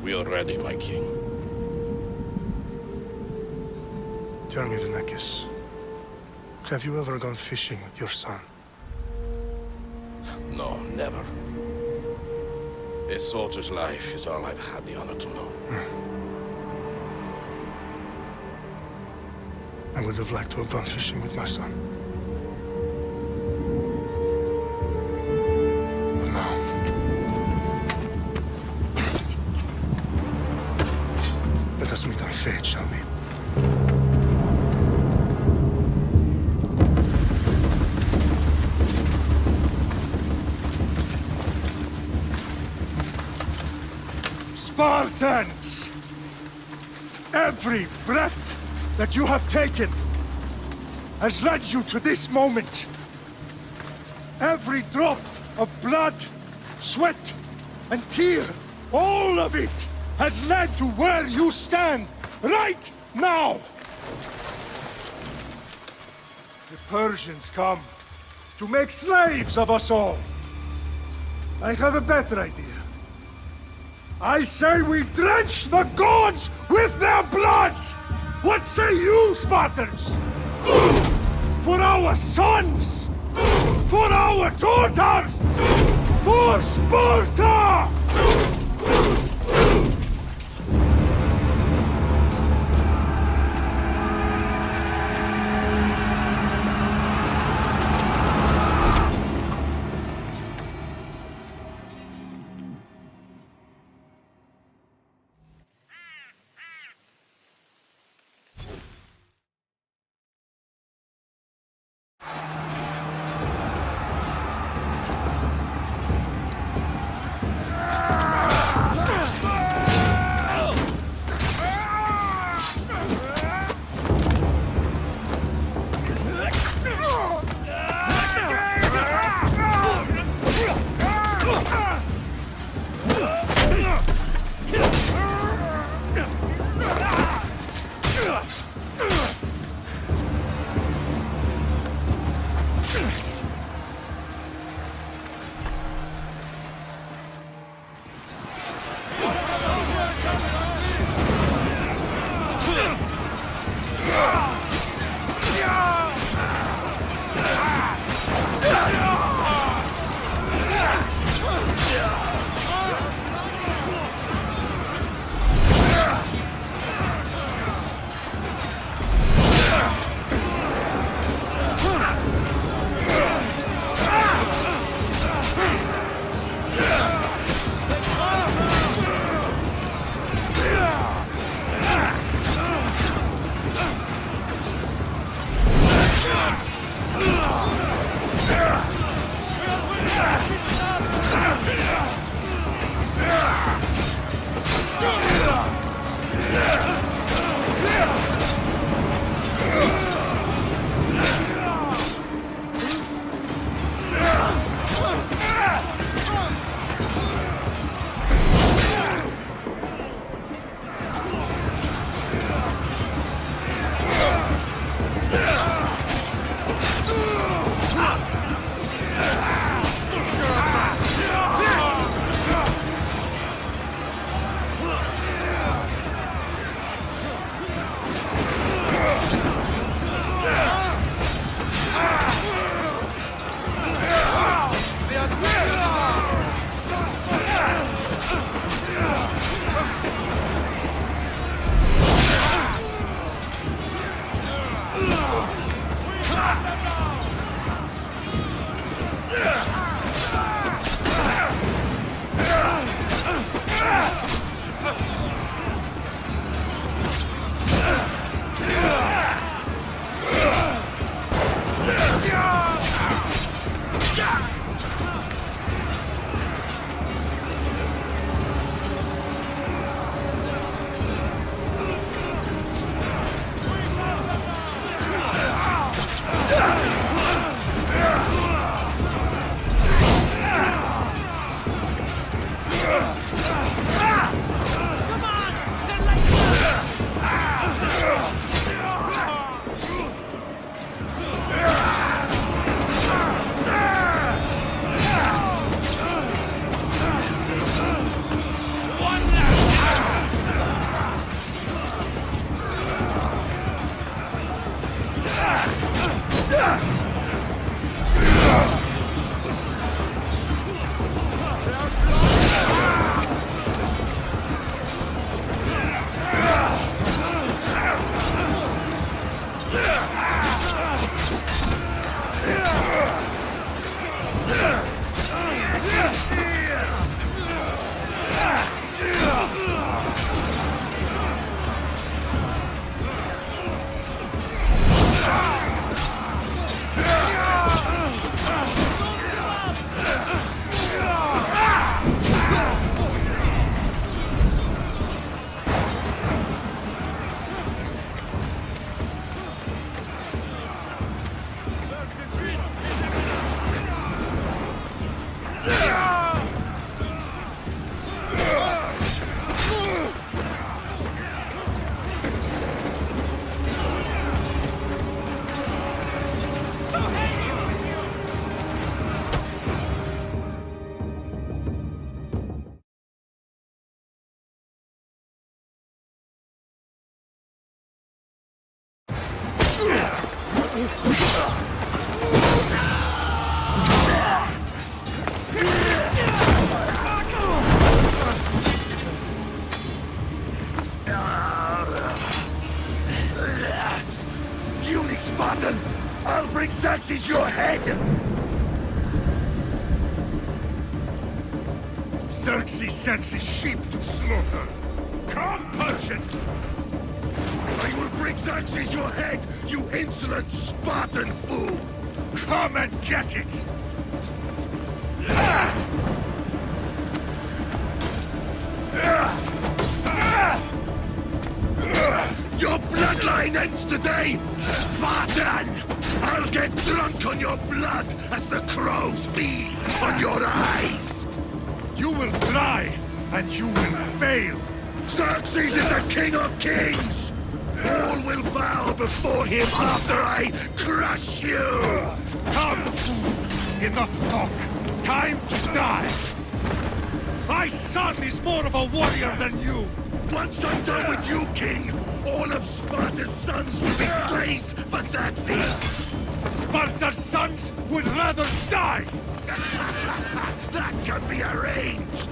We are ready, my king. Tell me, Venekis, have you ever gone fishing with your son? No, never. A soldier's life is all I've had the honor to know. I would have liked to have gone fishing with my son. But now... let us meet our fate, shall we? Spartans! Every breath that you have taken has led you to this moment. Every drop of blood, sweat, and tear, all of it has led to where you stand right now. The Persians come to make slaves of us all. I have a better idea. I say we drench the gods with their bloods! What say you, Spartans? For our sons! For our daughters! For Sparta! Puny Spartan! I'll bring Xerxes your head! Xerxes sends his sheep to slaughter. Come, Persian! I will bring Xerxes your head, you insolent Spartan fool! Come and get it! Your bloodline ends today, Spartan! I'll get drunk on your blood as the crows feed on your eyes! You will try, and you will fail! Xerxes is the king of kings! All will bow before him after I crush you! Come, fool! Enough talk! Time to die! My son is more of a warrior than you! Once I'm done with you, king, all of Sparta's sons will be slaves for Xerxes! Sparta's sons would rather die! That can be arranged!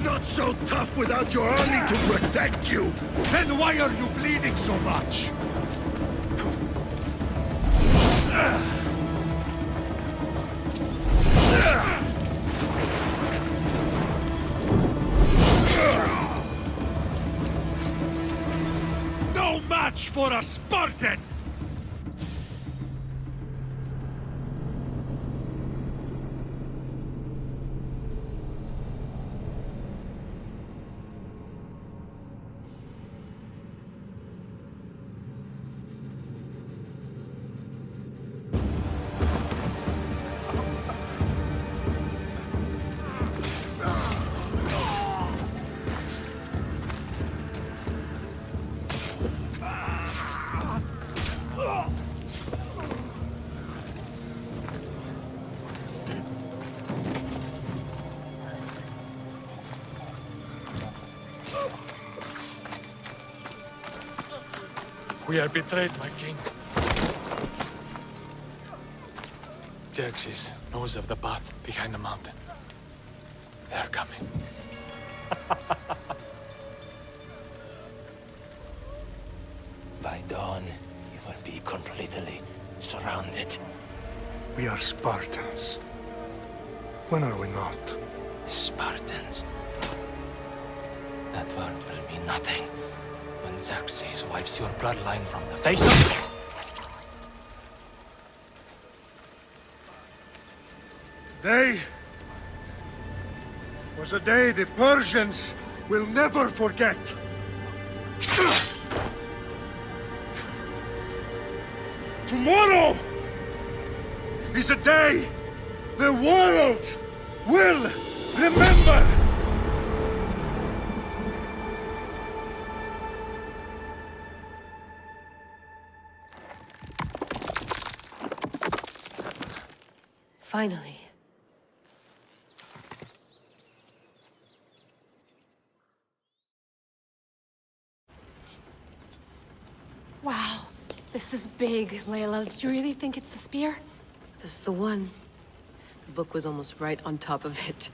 Not so tough without your army to protect you! Then why are you bleeding so much? No match for a Spartan! We are betrayed, my king. Xerxes knows of the path behind the mountain. They are coming. By dawn, you will be completely surrounded. We are Spartans. When are we not? Spartans. That word will mean nothing when Xerxes wipes your bloodline from the face of... Today was a day the Persians will never forget. Tomorrow is a day the world will remember. Finally. Wow, this is big, Layla. Did you really think it's the spear? This is the one. The book was almost right on top of it.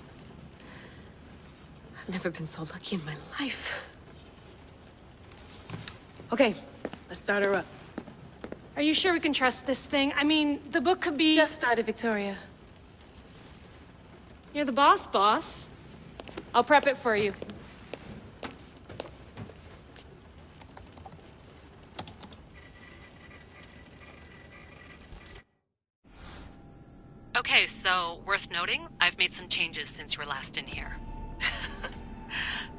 I've never been so lucky in my life. Okay, let's start her up. Are you sure we can trust this thing? I mean, the book could be... Just started, Victoria. You're the boss. I'll prep it for you. Okay, so worth noting, I've made some changes since you were last in here.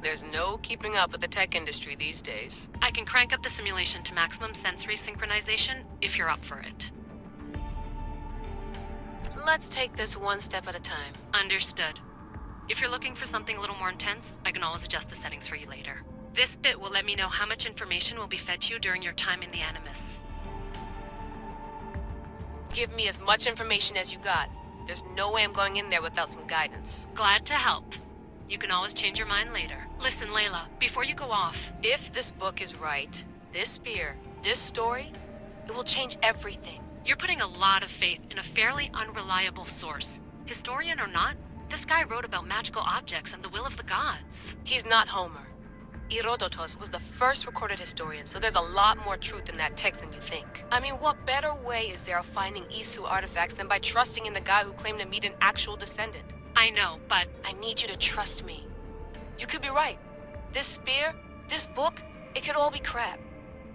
There's no keeping up with the tech industry these days. I can crank up the simulation to maximum sensory synchronization if you're up for it. Let's take this one step at a time. Understood. If you're looking for something a little more intense, I can always adjust the settings for you later. This bit will let me know how much information will be fed to you during your time in the Animus. Give me as much information as you got. There's no way I'm going in there without some guidance. Glad to help. You can always change your mind later. Listen, Layla, before you go off... If this book is right, this spear, this story, It will change everything. You're putting a lot of faith in a fairly unreliable source. Historian or not, this guy wrote about magical objects and the will of the gods. He's not Homer. Herodotus was the first recorded historian, so there's a lot more truth in that text than you think. I mean, what better way is there of finding Isu artifacts than by trusting in the guy who claimed to meet an actual descendant? I know, but I need you to trust me. You could be right. This spear, this book, it could all be crap.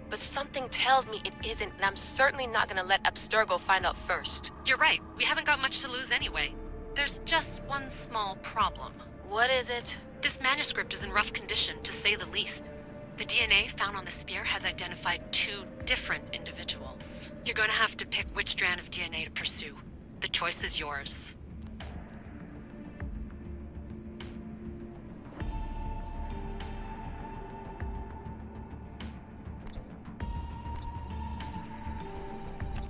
But something tells me it isn't, and I'm certainly not gonna let Abstergo find out first. you're right. We haven't got much to lose anyway. There's just one small problem. What is it? This manuscript is in rough condition, to say the least. The DNA found on the spear has identified 2 different individuals. You're gonna have to pick which strand of DNA to pursue. The choice is yours.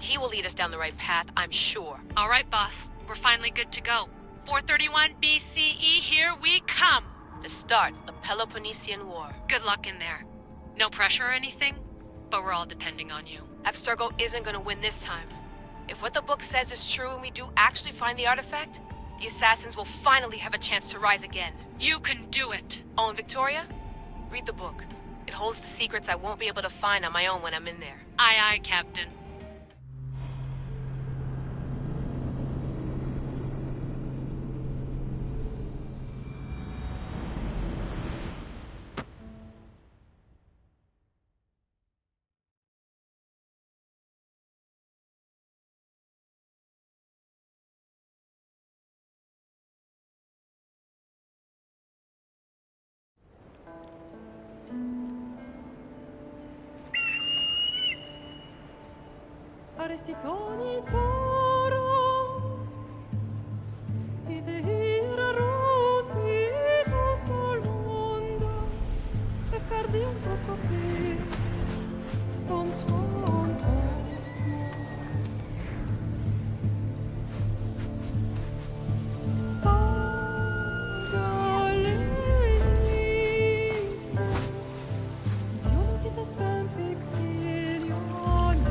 He will lead us down the right path, I'm sure. All right, boss. We're finally good to go. 431 BCE, here we come! To start the Peloponnesian War. Good luck in there. No pressure or anything, but we're all depending on you. Abstergo isn't gonna win this time. If what the book says is true and we do actually find the artifact, the assassins will finally have a chance to rise again. You can do it! Oh, and Victoria? Read the book. It holds the secrets I won't be able to find on my own when I'm in there. Aye, aye, Captain. Arestitoni toro, idehira rositos tolondas, efcardios proscopir, ton suon otmo. Pagalese, io che te spem fixilioni.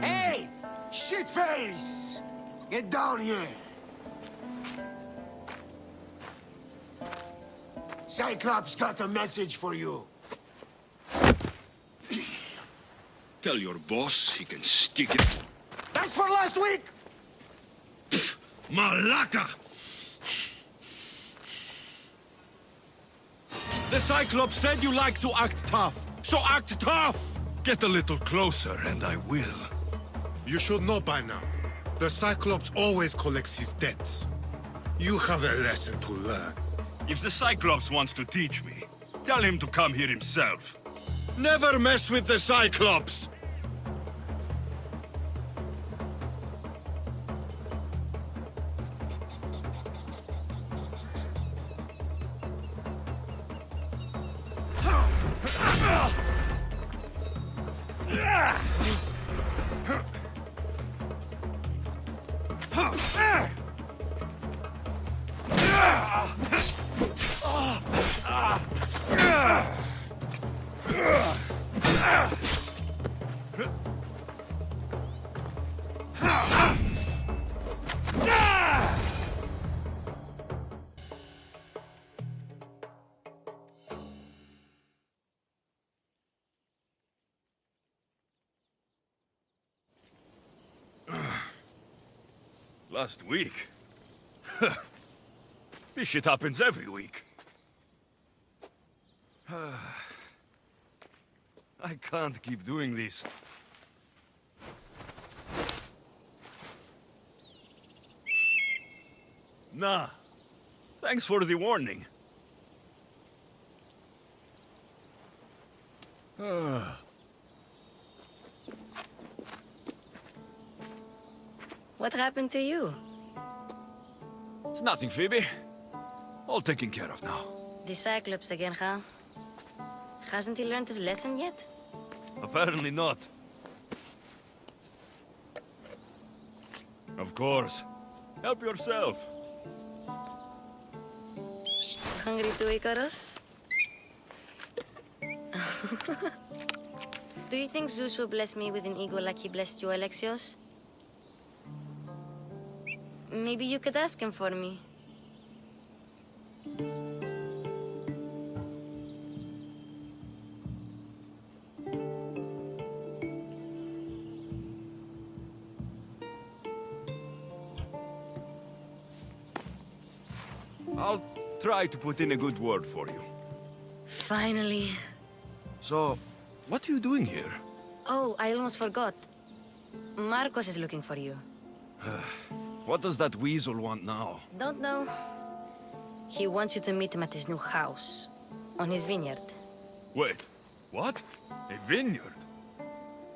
Hey! Shitface! Get down here! Cyclops got a message for you. Tell your boss he can stick it. That's for last week! Malaka! The Cyclops said you like to act tough, so act tough! Get a little closer and I will. You should know by now. The Cyclops always collects his debts. You have a lesson to learn. If the Cyclops wants to teach me, tell him to come here himself. Never mess with the Cyclops! Last week? This shit happens every week. I can't keep doing this. Nah. Thanks for the warning. What happened to you? It's nothing, Phoebe. All taken care of now. The Cyclops again, huh? Hasn't he learned his lesson yet? Apparently not. Of course. Help yourself. Hungry too, Icarus? Do you think Zeus will bless me with an ego like he blessed you, Alexios? Maybe you could ask him for me. I'll try to put in a good word for you. Finally. So, what are you doing here? Oh, I almost forgot. Marcos is looking for you. What does that weasel want now? Don't know. He wants you to meet him at his new house. On his vineyard. Wait, what? A vineyard?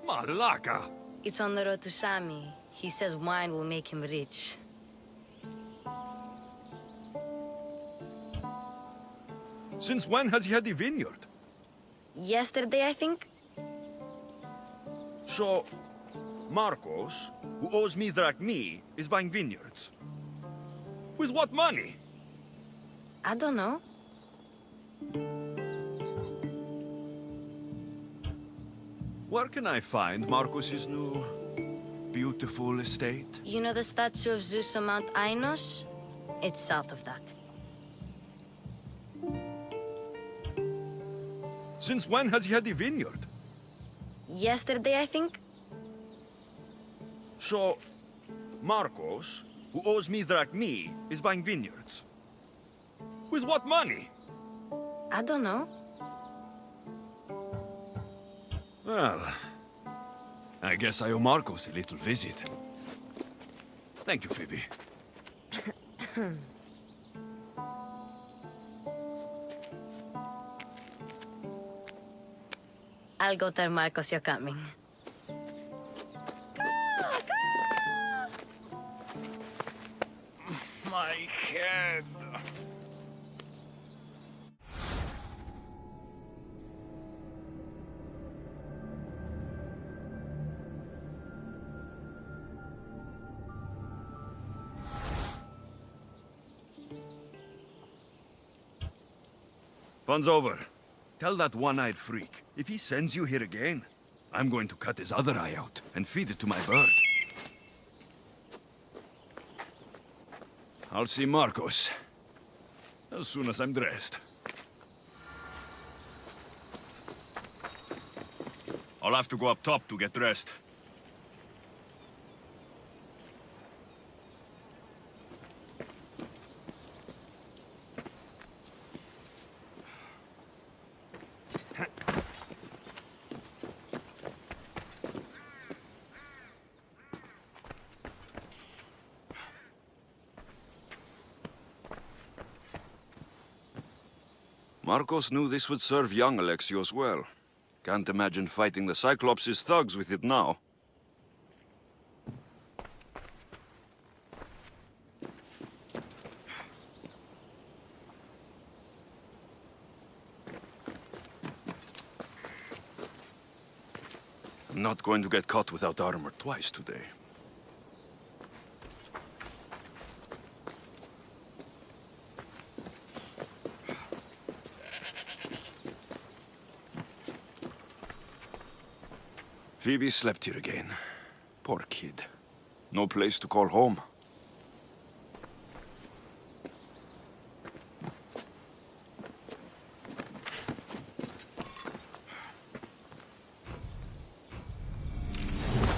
Malaka! It's on the road to Sami. He says wine will make him rich. Since when has he had a vineyard? Yesterday, I think? So, Marcos, who owes me drachmi, is buying vineyards. With what money? I don't know. Where can I find Marcos's new, beautiful estate? You know the statue of Zeus on Mount Ainos? It's south of that. Since when has he had a vineyard? Yesterday, I think? So, Marcos, who owes me drachmi, is buying vineyards. With what money? I don't know. Well, I guess I owe Marcos a little visit. Thank you, Phoebe. I'll go tell Marcos you're coming. My head. Fun's over. Tell that one-eyed freak, if he sends you here again, I'm going to cut his other eye out and feed it to my bird. I'll see Marcos as soon as I'm dressed. I'll have to go up top to get dressed. Marcos knew this would serve young Alexios well. Can't imagine fighting the Cyclops' thugs with it now. I'm not going to get caught without armor twice today. Phoebe slept here again. Poor kid. No place to call home.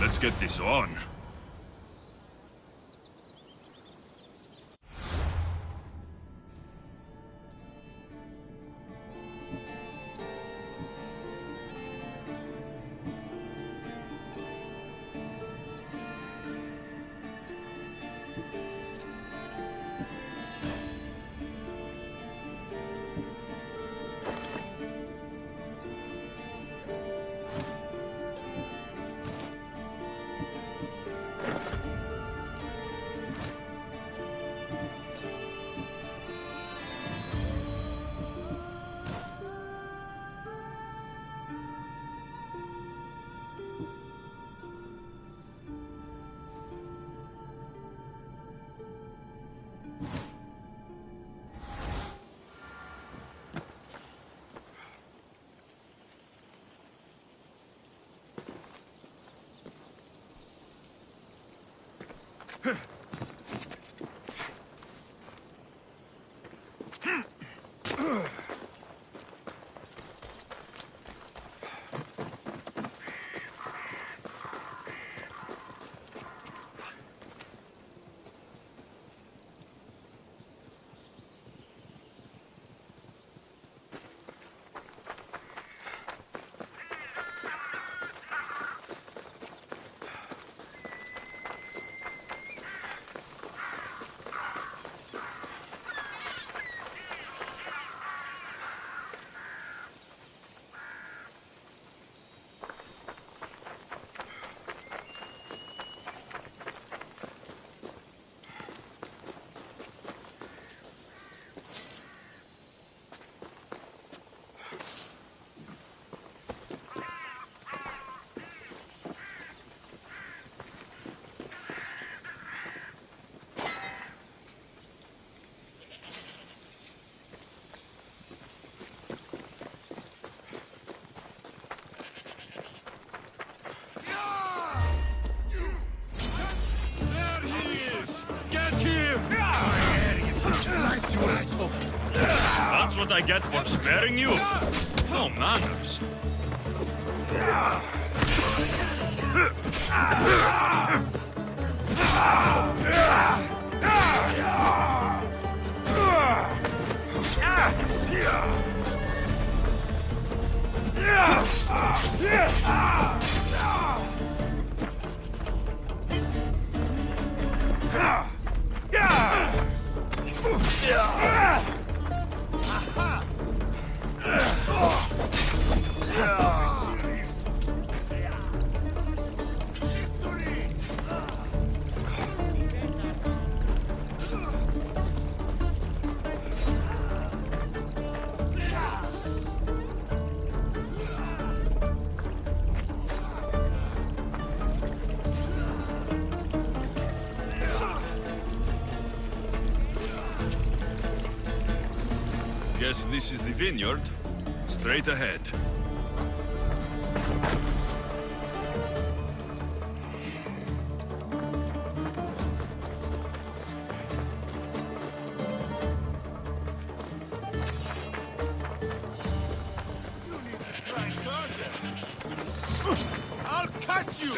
Let's get this on. That's what I get for sparing you. No manners. Guess this is the vineyard. Straight ahead. I'll catch you!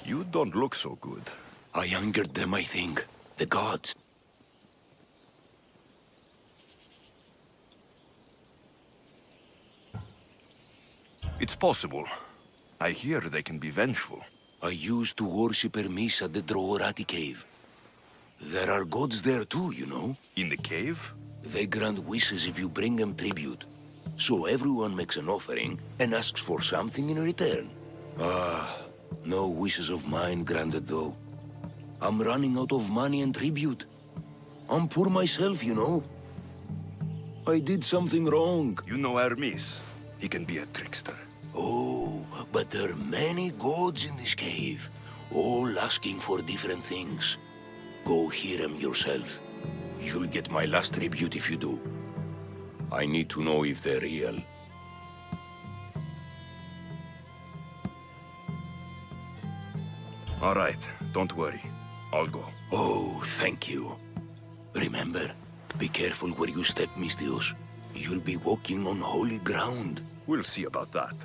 You don't look so good. I angered them, I think. The gods. It's possible. I hear they can be vengeful. I used to worship Hermes at the Droorati cave. There are gods there too, you know. In the cave? They grant wishes if you bring them tribute. So everyone makes an offering and asks for something in return. Ah, no wishes of mine granted though. I'm running out of money and tribute. I'm poor myself, you know. I did something wrong. You know Hermes. He can be a trickster. Oh, but there are many gods in this cave, all asking for different things. Go hear them yourself. You'll get my last tribute if you do. I need to know if they're real. All right, don't worry. I'll go. Oh, thank you. Remember, be careful where you step, Mistios. You'll be walking on holy ground. We'll see about that.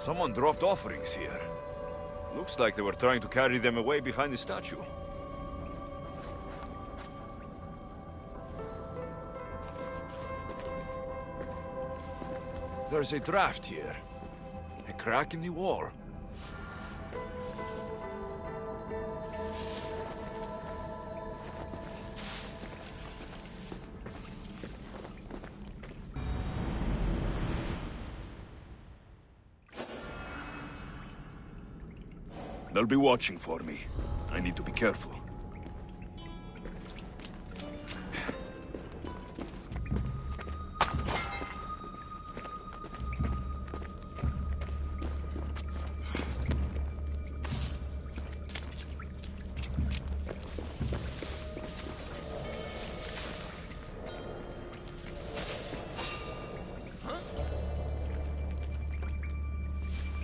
Someone dropped offerings here. Looks like they were trying to carry them away behind the statue. There's a draft here. A crack in the wall. They'll be watching for me. I need to be careful.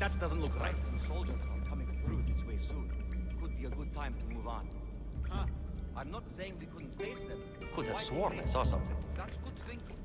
That doesn't look right. Some soldiers are coming through this way soon. Could be a good time to move on. Huh? I'm not saying we couldn't face them. Could have sworn I saw something. That's good thinking.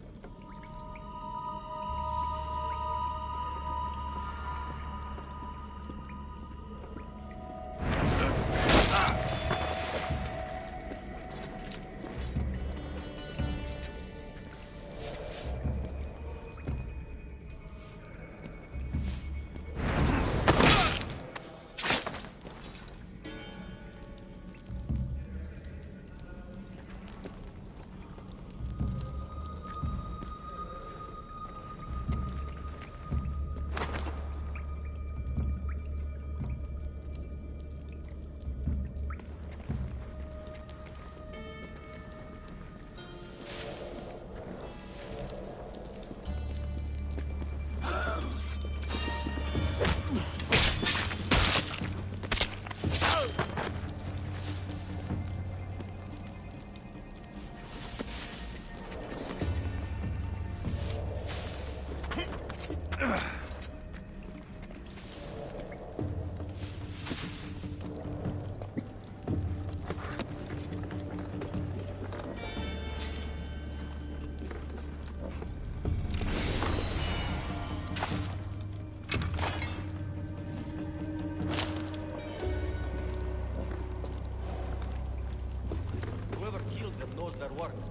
kingdom knows their worth.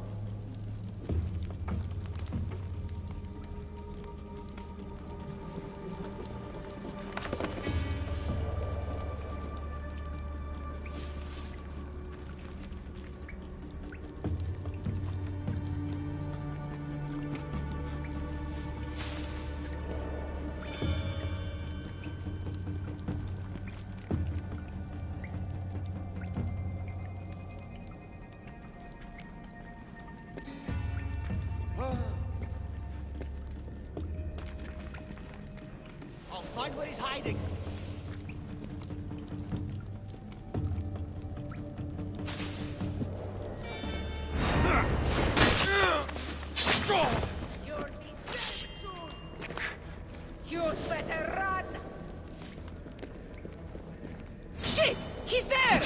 I'll find where he's hiding. You'll be dead soon. You'd better run. Shit! He's there!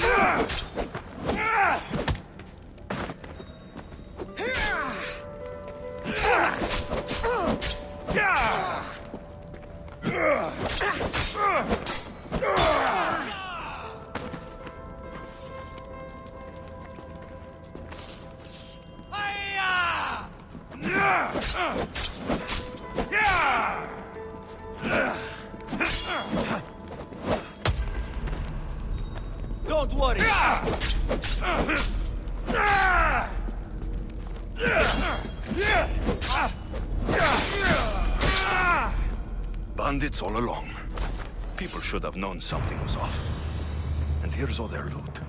Don't worry. Bandits all along. People should have known something was off. And here's all their loot.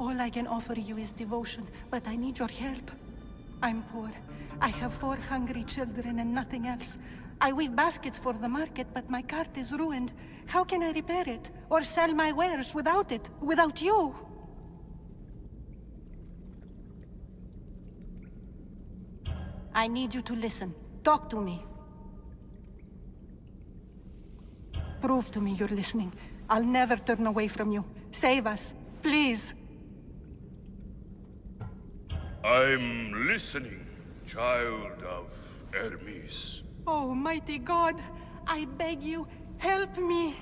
All I can offer you is devotion, but I need your help. I'm poor. I have 4 hungry children and nothing else. I weave baskets for the market, but my cart is ruined. How can I repair it? Or sell my wares without it? Without you? I need you to listen. Talk to me. Prove to me you're listening. I'll never turn away from you. Save us, please. I'm listening, child of Hermes. Oh, mighty God, I beg you, help me.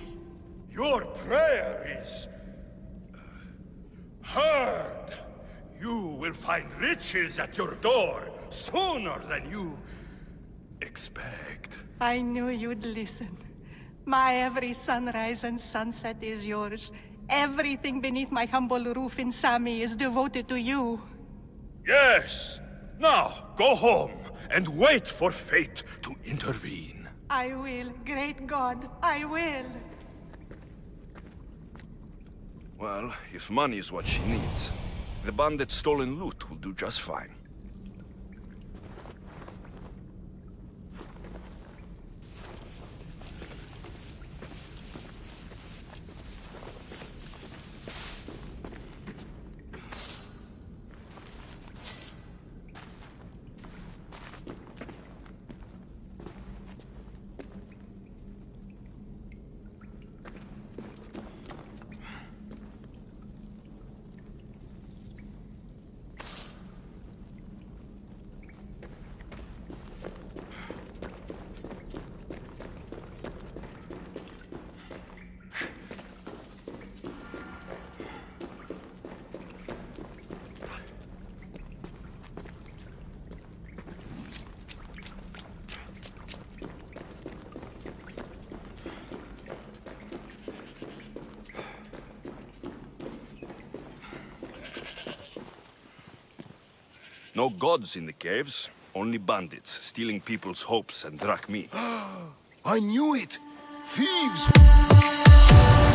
Your prayer is heard. You will find riches at your door sooner than you expect. I knew you'd listen. My every sunrise and sunset is yours. Everything beneath my humble roof in Sami is devoted to you. Yes. Now, go home and wait for fate to intervene. I will, great God, I will. Well, if money is what she needs, the bandit's stolen loot will do just fine. No gods in the caves, only bandits stealing people's hopes and drachmi. I knew it! Thieves!